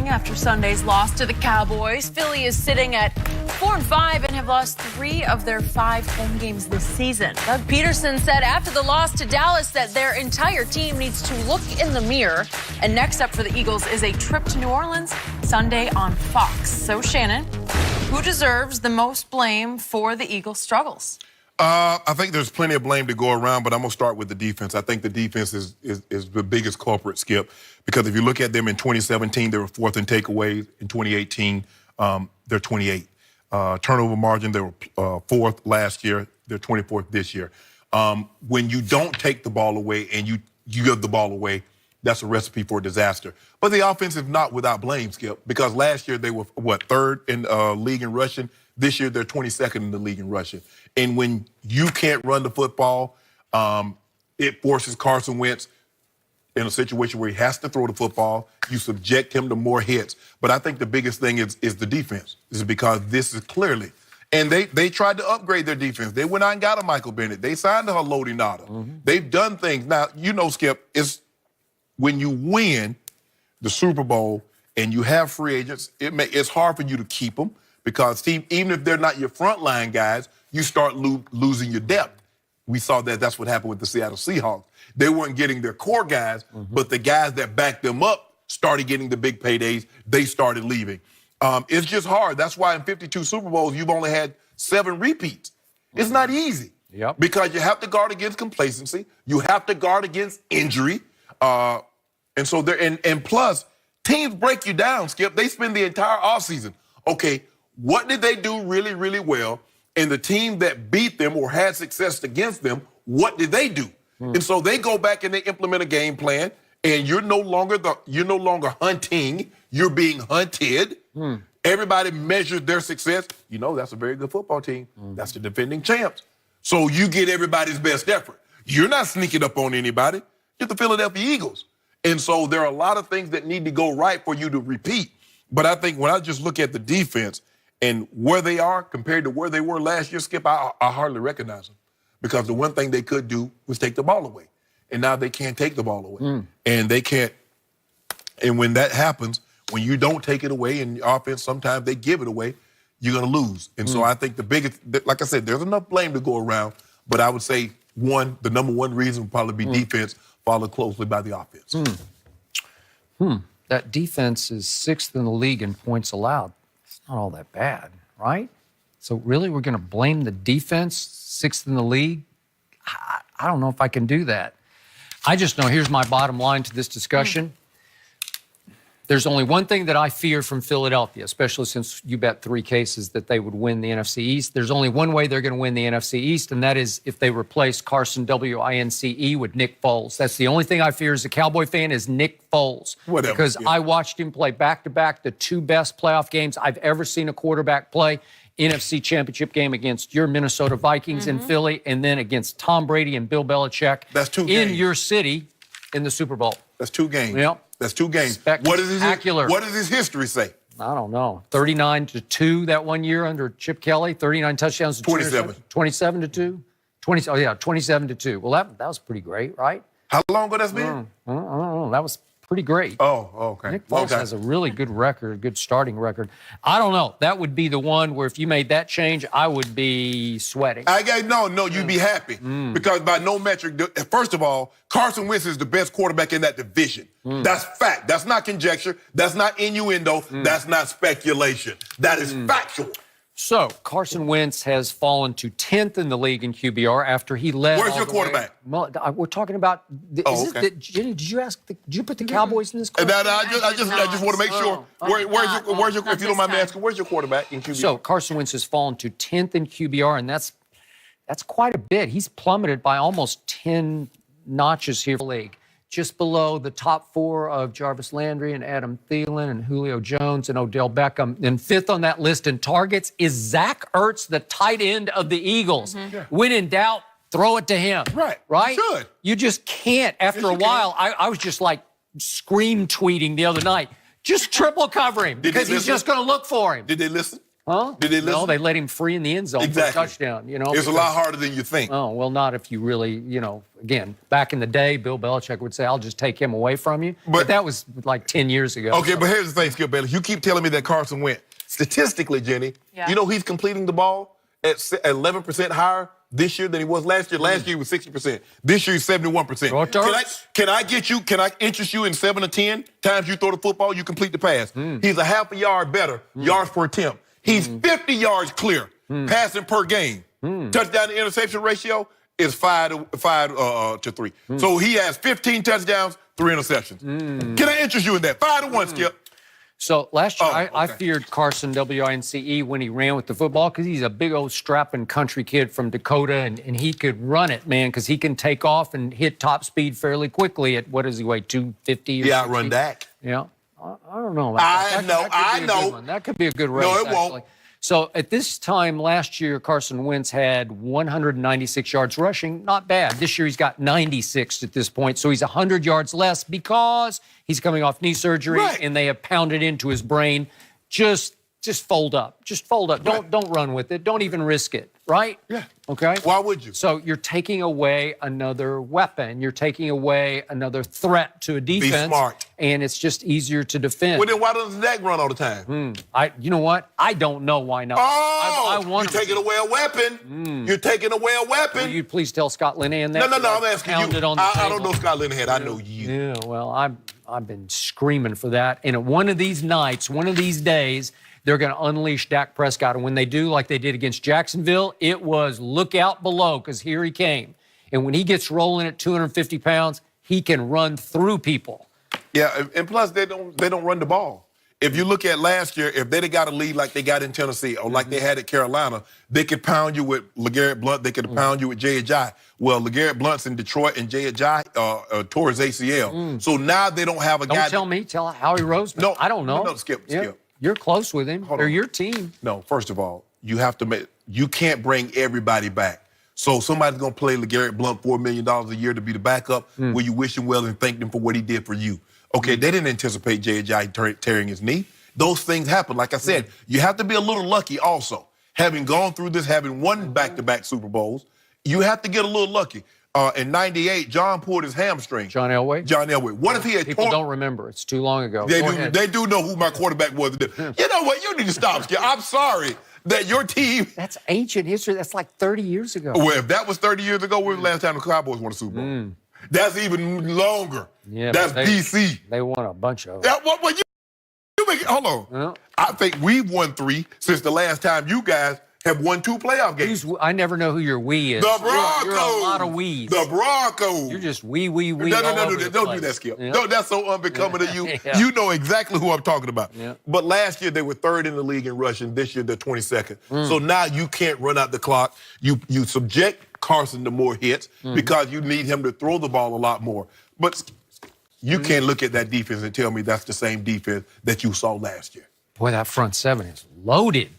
reeling after Sunday's loss to the Cowboys. Philly is sitting at 4-5 and have lost 3 of their 5 home games this season. Doug Pederson said after the loss to Dallas that their entire team needs to look in the mirror. And next up for the Eagles is a trip to New Orleans Sunday on Fox. So, Shannon, who deserves the most blame for the Eagles' struggles? I think there's plenty of blame to go around, but I'm going to start with the defense. I think the defense is the biggest culprit, Skip, because if you look at them in 2017, they were 4th in takeaways. In 2018, they're 28. Turnover margin, they were 4th last year. They're 24th this year. When you don't take the ball away and you give the ball away, that's a recipe for disaster. But the offense is not without blame, Skip, because last year they were, 3rd in league in rushing. This year, they're 22nd in the league in rushing. And when you can't run the football, it forces Carson Wentz in a situation where he has to throw the football. You subject him to more hits. But I think the biggest thing is the defense. This is because this is clearly. And they tried to upgrade their defense. They went out and got a Michael Bennett. They signed a Haloti Ngata. They've done things. Now, you know, Skip, it's when you win the Super Bowl and you have free agents, it's hard for you to keep them. Because even if they're not your frontline guys, you start losing your depth. We saw that's what happened with the Seattle Seahawks. They weren't getting their core guys, but the guys that backed them up started getting the big paydays. They started leaving. It's just hard. That's why in 52 Super Bowls, you've only had 7 repeats. It's not easy. Yep. Because you have to guard against complacency. You have to guard against injury. And so and plus, teams break you down, Skip. They spend the entire offseason. Okay, what did they do really, really well? And the team that beat them or had success against them, what did they do? And so they go back and they implement a game plan, and you're no longer hunting, you're being hunted. Everybody measures their success. You know, that's a very good football team. That's the defending champs. So you get everybody's best effort. You're not sneaking up on anybody. You're the Philadelphia Eagles. And so there are a lot of things that need to go right for you to repeat. But I think when I just look at the defense, and where they are compared to where they were last year, Skip, I hardly recognize them. Because the one thing they could do was take the ball away. And now they can't take the ball away. And they can't. And when that happens, when you don't take it away and your offense, sometimes they give it away, you're going to lose. And so I think the biggest, like I said, there's enough blame to go around. But I would say, the number one reason would probably be defense, followed closely by the offense. That defense is 6th in the league in points allowed. Not all that bad, right? So really we're going to blame the defense, 6th in the league? I don't know if I can do that. I just know, here's my bottom line to this discussion. There's only one thing that I fear from Philadelphia, especially since you bet 3 cases that they would win the NFC East. There's only one way they're going to win the NFC East, and that is if they replace Carson, W-I-N-C-E, with Nick Foles. That's the only thing I fear as a Cowboy fan is Nick Foles. Whatever. Because I watched him play back-to-back the 2 best playoff games I've ever seen a quarterback play. NFC Championship game against your Minnesota Vikings in Philly, and then against Tom Brady and Bill Belichick. That's 2 games. In your city in the Super Bowl. That's 2 games. Yep. That's 2 games. Spectacular. What does his history say? I don't know. 39-2 that one year under Chip Kelly. 39 touchdowns to 27. 27-2. 27-2. Well, that was pretty great, right? How long ago that's been? I don't know. That was pretty great. Oh, okay. Nick Foles has a really good record, a good starting record. I don't know. That would be the one where if you made that change, I would be sweating. No, you'd be happy. Because by no metric, first of all, Carson Wentz is the best quarterback in that division. That's fact. That's not conjecture. That's not innuendo. That's not speculation. That is factual. So, Carson Wentz has fallen to 10th in the league in QBR after he led. Where's your quarterback? We're talking about. Jenny, did you ask? Did you put the Cowboys in this? I just want to make sure. Where's your? If you don't mind me asking, where's your quarterback in QBR? So Carson Wentz has fallen to 10th in QBR, and that's quite a bit. He's plummeted by almost 10 notches here in the league. Just below the top 4 of Jarvis Landry and Adam Thielen and Julio Jones and Odell Beckham. And 5th on that list in targets is Zach Ertz, the tight end of the Eagles. When in doubt, throw it to him. Right. You should. You just can't. After a while, I was just like scream tweeting the other night. Just triple cover him because he's just going to look for him. Did they listen? Huh? Did they listen? No, they let him free in the end zone for a touchdown. You know, it's a lot harder than you think. Oh, well, not if you really, again, back in the day, Bill Belichick would say, I'll just take him away from you. But that was like 10 years ago. Okay, but here's the thing, Skip Bayless. You keep telling me that Carson Wentz, statistically, Jenny, you know he's completing the ball at 11% higher this year than he was last year. Last year he was 60%. This year he's 71%. Can I interest you in 7 or 10 times you throw the football, you complete the pass? He's a half a yard better, yards per attempt. He's 50 yards clear, passing per game. Touchdown to interception ratio is 5 to 3. So he has 15 touchdowns, 3 interceptions. Can I interest you in that? 5 to 1, Skip. So last year, I feared Carson, W-I-N-C-E, when he ran with the football because he's a big old strapping country kid from Dakota, and he could run it, man, because he can take off and hit top speed fairly quickly at, what does he weigh, 250 or Yeah, run Dak. Yeah. I don't know. I know. That could be a good race, No, it actually. won't. So at this time last year, Carson Wentz had 196 yards rushing. Not bad. This year he's got 96 at this point. So he's 100 yards less because he's coming off knee surgery and they have pounded into his brain. Just fold up. Just fold up. Don't run with it. Don't even risk it. Right? Yeah. Okay? Why would you? So you're taking away another weapon. You're taking away another threat to a defense. Be smart. And it's just easier to defend. Well, then why doesn't Dak run all the time? You know what? I don't know why not. Oh, I want you're taking away a weapon. You're taking away a weapon. Will you please tell Scott Linehan that? No, I'm asking you. I don't know Scott Linehan. I know you. Yeah, well, I've been screaming for that. And one of these nights, one of these days, they're going to unleash Dak Prescott. And when they do, like they did against Jacksonville, it was look out below because here he came. And when he gets rolling at 250 pounds, he can run through people. Yeah, and plus they don't run the ball. If you look at last year, if they'd have got a lead like they got in Tennessee or like they had at Carolina, they could pound you with LeGarrette Blount. They could pound you with Jay Ajayi. Well, LeGarrette Blount's in Detroit and Jay Ajayi tore his ACL. So now they don't have a guy. Don't tell me. Tell Howie Roseman. No, I don't know. No, Skip. You're close with him. They're your team. No, first of all, you can't bring everybody back. So somebody's going to play LeGarrette Blount $4 million a year to be the backup where you wish him well and thank him for what he did for you. Okay, they didn't anticipate Jay Ajayi tearing his knee. Those things happen. Like I said, you have to be a little lucky also. Having gone through this, having won back-to-back Super Bowls, you have to get a little lucky. In '98, John pulled his hamstring. John Elway? What if he had People don't remember. It's too long ago. They do know who my quarterback was. You know what? You need to stop, Skip. I'm sorry that your team... That's ancient history. That's like 30 years ago. Well, if that was 30 years ago, when was the last time the Cowboys won a Super Bowl? That's even longer. Yeah, that's BC. They won a bunch of them. Hold on. Yeah. I think we've won 3 since the last time you guys have won 2 playoff games. I never know who your we is. The Broncos. You're a lot of wees. The Broncos. You're just we. No, don't do that, Skip. Yeah. No, that's so unbecoming of you. Yeah. You know exactly who I'm talking about. Yeah. But last year they were 3rd in the league in rushing. This year they're 22nd. So now you can't run out the clock. You subject Carson to more hits because you need him to throw the ball a lot more. But you can't look at that defense and tell me that's the same defense that you saw last year. Boy, that front 7 is loaded.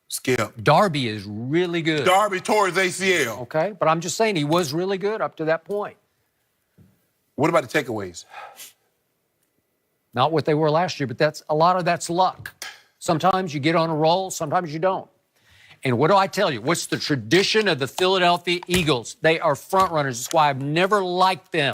Skip. Darby is really good. Darby tore his ACL. Okay, but I'm just saying he was really good up to that point. What about the takeaways? Not what they were last year, but a lot of that's luck. Sometimes you get on a roll, sometimes you don't. And what do I tell you? What's the tradition of the Philadelphia Eagles? They are front runners. That's why I've never liked them.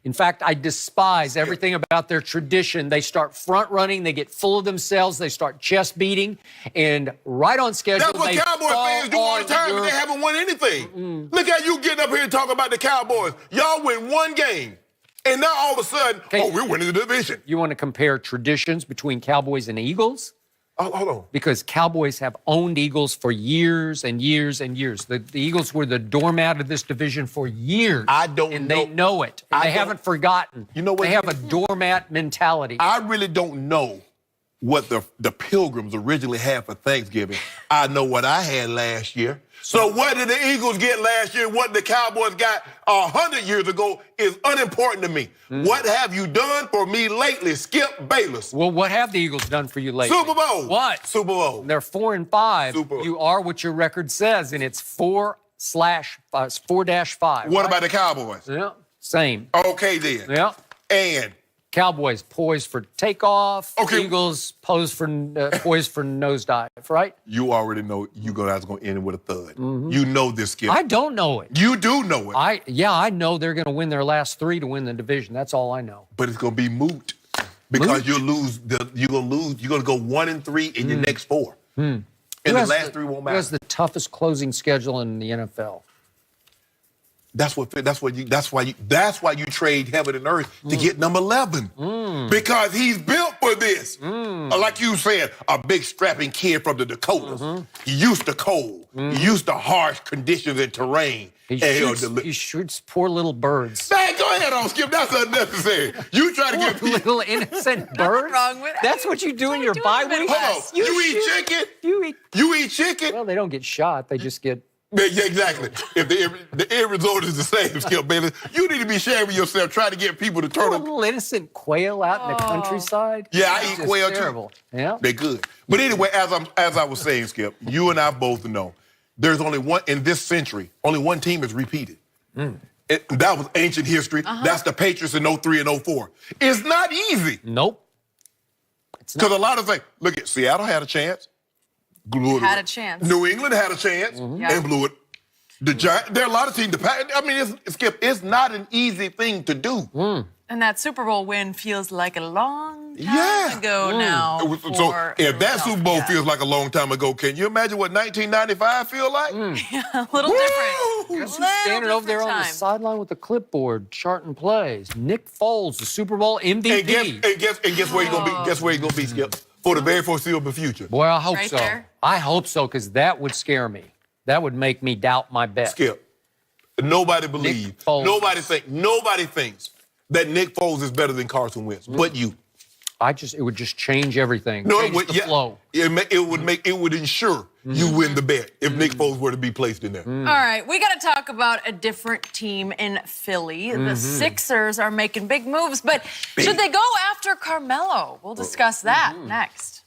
In fact, I despise everything about their tradition. They start front running, they get full of themselves, they start chest beating, and right on schedule. That's what Cowboy fans do all the time, but they haven't won anything. Look at you getting up here and talking about the Cowboys. Y'all win 1 game, and now all of a sudden, we're winning the division. You want to compare traditions between Cowboys and Eagles? Hold on. Because Cowboys have owned Eagles for years and years and years. The Eagles were the doormat of this division for years. And they know it. And they haven't forgotten. You know what? They have a doormat mentality. I really don't know what the Pilgrims originally had for Thanksgiving. I know what I had last year. So what did the Eagles get last year? What the Cowboys got 100 years ago is unimportant to me. What have you done for me lately, Skip Bayless? Well, what have the Eagles done for you lately? Super Bowl. What? Super Bowl. They're 4-5. Super Bowl. You are what your record says, and it's 4/5. What about the Cowboys? Yeah, same. Okay, then. Yeah. And Cowboys poised for takeoff. Okay. Eagles poised for nosedive, right? You already know you guys going to end it with a thud. You know this, Skip. I don't know it. You do know it. I know they're going to win their last 3 to win the division. That's all I know. But it's going to be moot because you're going to go 1-3 in your next 4. And the last 3 won't matter. Who has the toughest closing schedule in the NFL? That's why you trade heaven and earth to get number 11. Because he's built for this. Like you said, a big strapping kid from the Dakotas. He used to cold. He used to harsh conditions and terrain. He shoots poor little birds. Man, go ahead on, Skip. That's unnecessary. You try to get people. Little innocent birds? Nothing wrong with that. That's what you do in your bye week? Hold on. You eat chicken? You eat chicken? Well, they don't get shot. They just get... Yeah, exactly. If the end result is the same, Skip Bailey, you need to be shaming yourself trying to get people to turn up. Little innocent quail out in the countryside. Yeah, I It's eat just quail terrible. too. Yeah, They're good. But anyway, as I was saying, Skip, you and I both know there's only one in this century. Only one team has repeated. That was ancient history. That's the Patriots in 03 and 04. It's not easy. Nope. Because a lot of things. Look at Seattle had a chance. Had a chance. New England had a chance and blew it. The Giants, there are a lot of teams. I mean, Skip, it's not an easy thing to do. And that Super Bowl win feels like a long time ago now. So if that Super Bowl feels like a long time ago, can you imagine what 1995 feel like? a little different. Guess who's standing over there on the sideline with the clipboard, charting plays? Nick Foles, the Super Bowl MVP. And guess where he's gonna be? Guess where he's gonna be, Skip? For the very foreseeable future. Boy, I hope Right so. there. I hope so, because that would scare me. That would make me doubt my bet. Skip. Nobody believes. Nobody thinks that Nick Foles is better than Carson Wentz, but you. It would just change everything. No, change it would. the flow. It would ensure you win the bet if Nick Foles were to be placed in there. All right, we got to talk about a different team in Philly. The Sixers are making big moves, but should they go after Carmelo? We'll discuss that next.